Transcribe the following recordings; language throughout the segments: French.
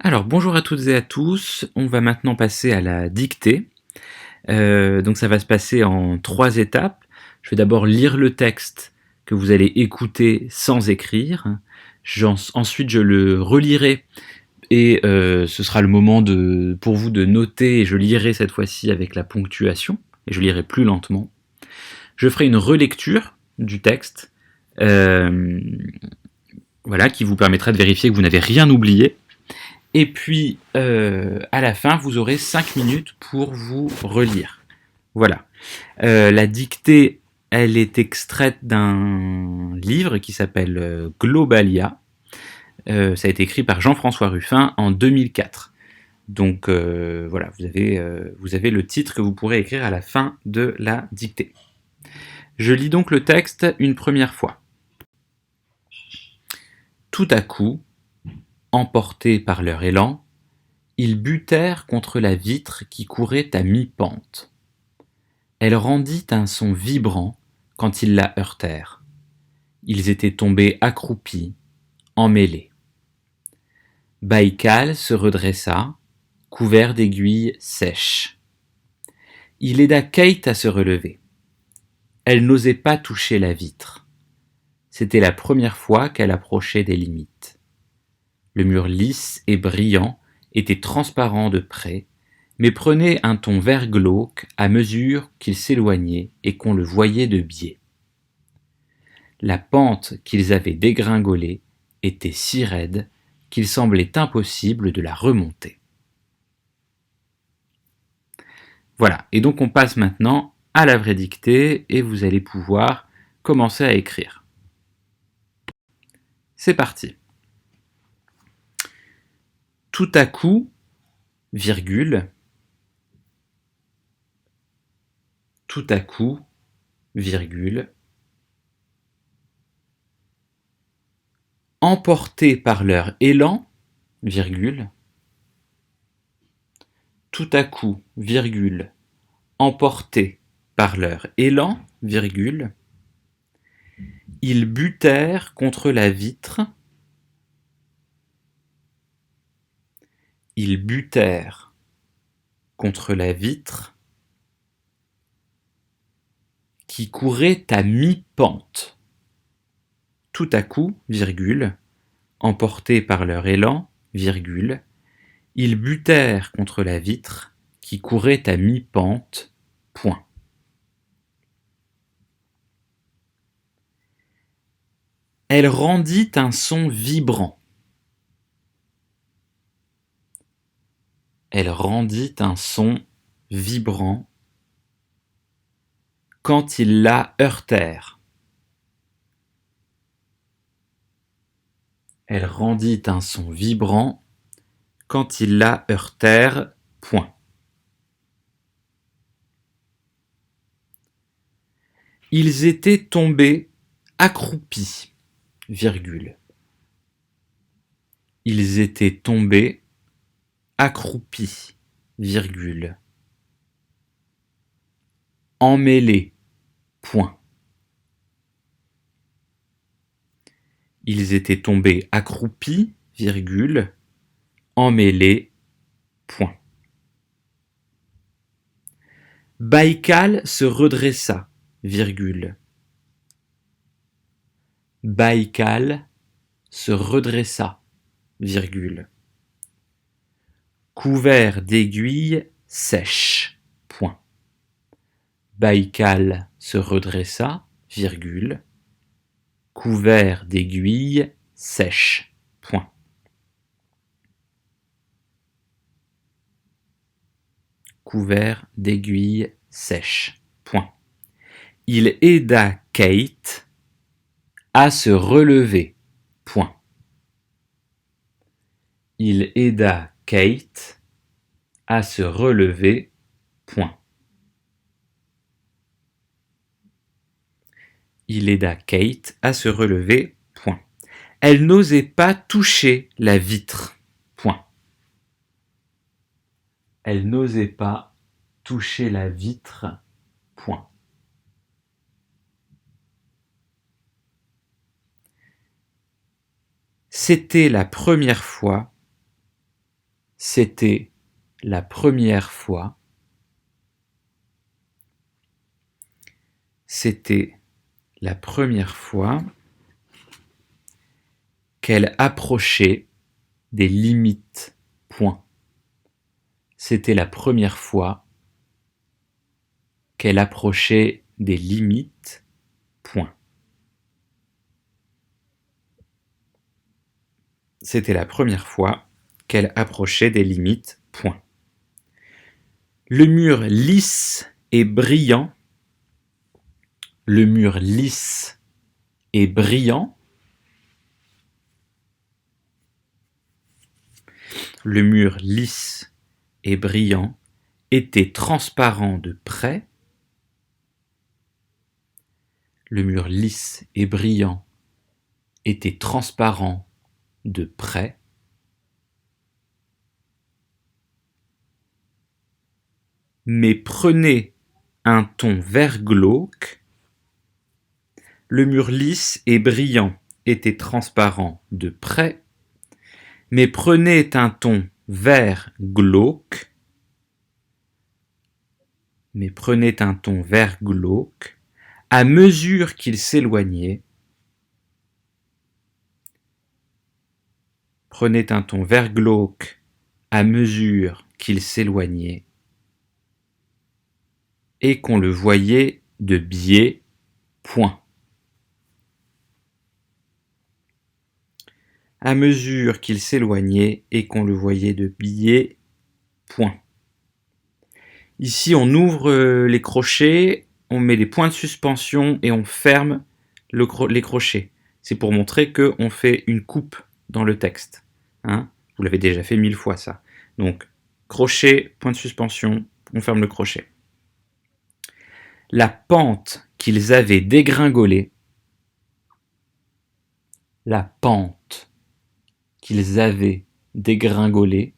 Alors, bonjour à toutes et à tous. On va maintenant passer à la dictée. Donc ça va se passer en 3 étapes. Je vais d'abord lire le texte que vous allez écouter sans écrire. Ensuite, je le relirai et ce sera le moment pour vous de noter, et je lirai cette fois-ci avec la ponctuation, et je lirai plus lentement. Je ferai une relecture du texte, euh, voilà, qui vous permettra de vérifier que vous n'avez rien oublié. Et puis, à la fin, vous aurez 5 minutes pour vous relire. Voilà. La dictée, elle est extraite d'un livre qui s'appelle Globalia. Ça a été écrit par Jean-François Ruffin en 2004. Donc voilà, vous avez le titre que vous pourrez écrire à la fin de la dictée. Je lis donc le texte une première fois. Tout à coup, emportés par leur élan, ils butèrent contre la vitre qui courait à mi-pente. Elle rendit un son vibrant quand ils la heurtèrent. Ils étaient tombés accroupis, emmêlés. Baïkal se redressa, couvert d'aiguilles sèches. Il aida Kate à se relever. Elle n'osait pas toucher la vitre. C'était la première fois qu'elle approchait des limites. Le mur lisse et brillant était transparent de près, mais prenait un ton vert glauque à mesure qu'il s'éloignait et qu'on le voyait de biais. La pente qu'ils avaient dégringolée était si raide qu'il semblait impossible de la remonter. Voilà, et donc on passe maintenant à la vraie dictée et vous allez pouvoir commencer à écrire. C'est parti. Tout à coup, virgule, tout à coup, virgule, emportés par leur élan, virgule, tout à coup, virgule, emportés par leur élan, virgule, ils butèrent contre la vitre, ils butèrent contre la vitre qui courait à mi-pente. Tout à coup, virgule, emportés par leur élan, virgule, ils butèrent contre la vitre qui courait à mi-pente, point. Elle rendit un son vibrant. Elle rendit un son vibrant quand ils la heurtèrent. Elle rendit un son vibrant quand ils la heurtèrent, point. Ils étaient tombés accroupis, virgule. Ils étaient tombés accroupis, virgule. Emmêlés, point. Ils étaient tombés accroupis, virgule, emmêlés, point. Baïkal se redressa, virgule. Baïkal se redressa, virgule. Couvert d'aiguilles sèches, point. Baïkal se redressa, virgule. Couvert d'aiguilles sèches, point. Couvert d'aiguilles sèches, point. Il aida Kate à se relever, point. Il aida Kate à se relever, point. Il aida Kate à se relever, point. Elle n'osait pas toucher la vitre, point. Elle n'osait pas toucher la vitre, point. C'était la première fois C'était la première fois. C'était la première fois qu'elle approchait des limites. Point. C'était la première fois qu'elle approchait des limites. Point. C'était la première fois qu'elle approchait des limites. Point. Le mur lisse et brillant. Le mur lisse et brillant. Le mur lisse et brillant était transparent de près. Le mur lisse et brillant était transparent de près. Mais prenait un ton vert glauque. Le mur lisse et brillant était transparent de près, mais prenait un ton vert glauque. Mais prenait un ton vert glauque à mesure qu'il s'éloignait. Prenait un ton vert glauque à mesure qu'il s'éloignait et qu'on le voyait de biais. Point. À mesure qu'il s'éloignait et qu'on le voyait de biais. Point. Ici, on ouvre les crochets, on met des points de suspension et on ferme les crochets. C'est pour montrer qu'on fait une coupe dans le texte. Hein, vous l'avez déjà fait 1000 fois, ça. Donc, crochet, point de suspension, on ferme le crochet. La pente qu'ils avaient dégringolée. La pente qu'ils avaient dégringolée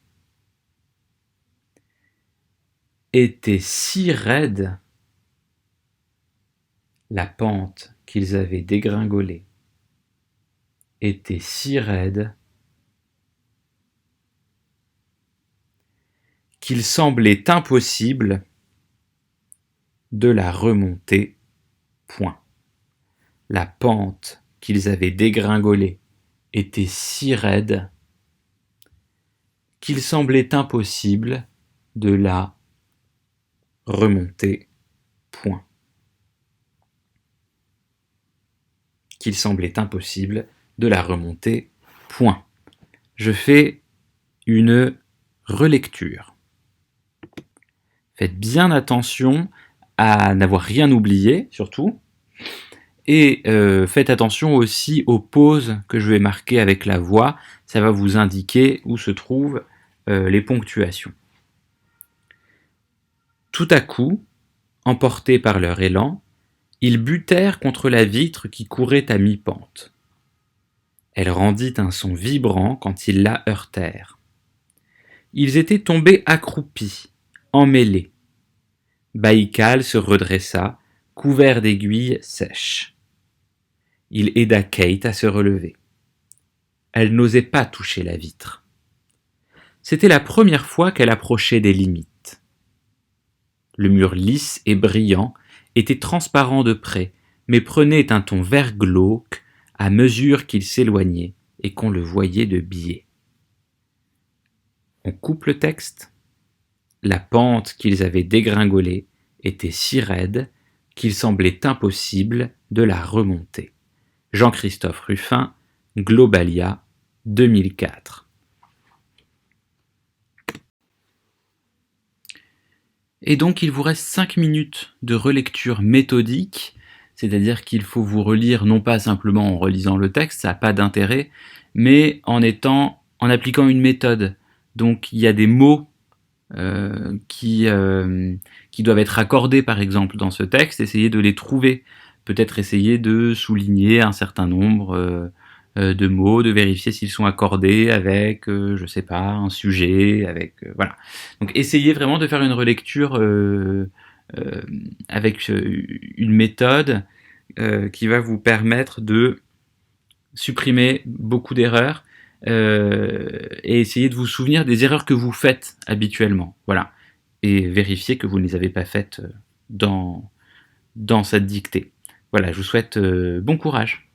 était si raide. La pente qu'ils avaient dégringolée était si raide qu'il semblait impossible de la remonter. Point. La pente qu'ils avaient dégringolée était si raide qu'il semblait impossible de la remonter. Point. Qu'il semblait impossible de la remonter. Point. Je fais une relecture. Faites bien attention à n'avoir rien oublié, surtout. Et faites attention aussi aux pauses que je vais marquer avec la voix. Ça va vous indiquer où se trouvent les ponctuations. Tout à coup, emportés par leur élan, ils butèrent contre la vitre qui courait à mi-pente. Elle rendit un son vibrant quand ils la heurtèrent. Ils étaient tombés accroupis, emmêlés. Baïkal se redressa, couvert d'aiguilles sèches. Il aida Kate à se relever. Elle n'osait pas toucher la vitre. C'était la première fois qu'elle approchait des limites. Le mur lisse et brillant était transparent de près, mais prenait un ton vert glauque à mesure qu'il s'éloignait et qu'on le voyait de biais. On coupe le texte. La pente qu'ils avaient dégringolée était si raide qu'il semblait impossible de la remonter. Jean-Christophe Ruffin, Globalia, 2004. Et donc il vous reste 5 minutes de relecture méthodique, c'est-à-dire qu'il faut vous relire non pas simplement en relisant le texte, ça n'a pas d'intérêt, mais en appliquant une méthode. Donc il y a des mots qui doivent être accordés par exemple dans ce texte, essayez de les trouver, peut-être essayer de souligner un certain nombre de mots, de vérifier s'ils sont accordés avec, je sais pas, un sujet, avec voilà. Donc essayez vraiment de faire une relecture avec une méthode qui va vous permettre de supprimer beaucoup d'erreurs et essayez de vous souvenir des erreurs que vous faites habituellement. Voilà. Et vérifiez que vous ne les avez pas faites dans cette dictée. Voilà, je vous souhaite bon courage.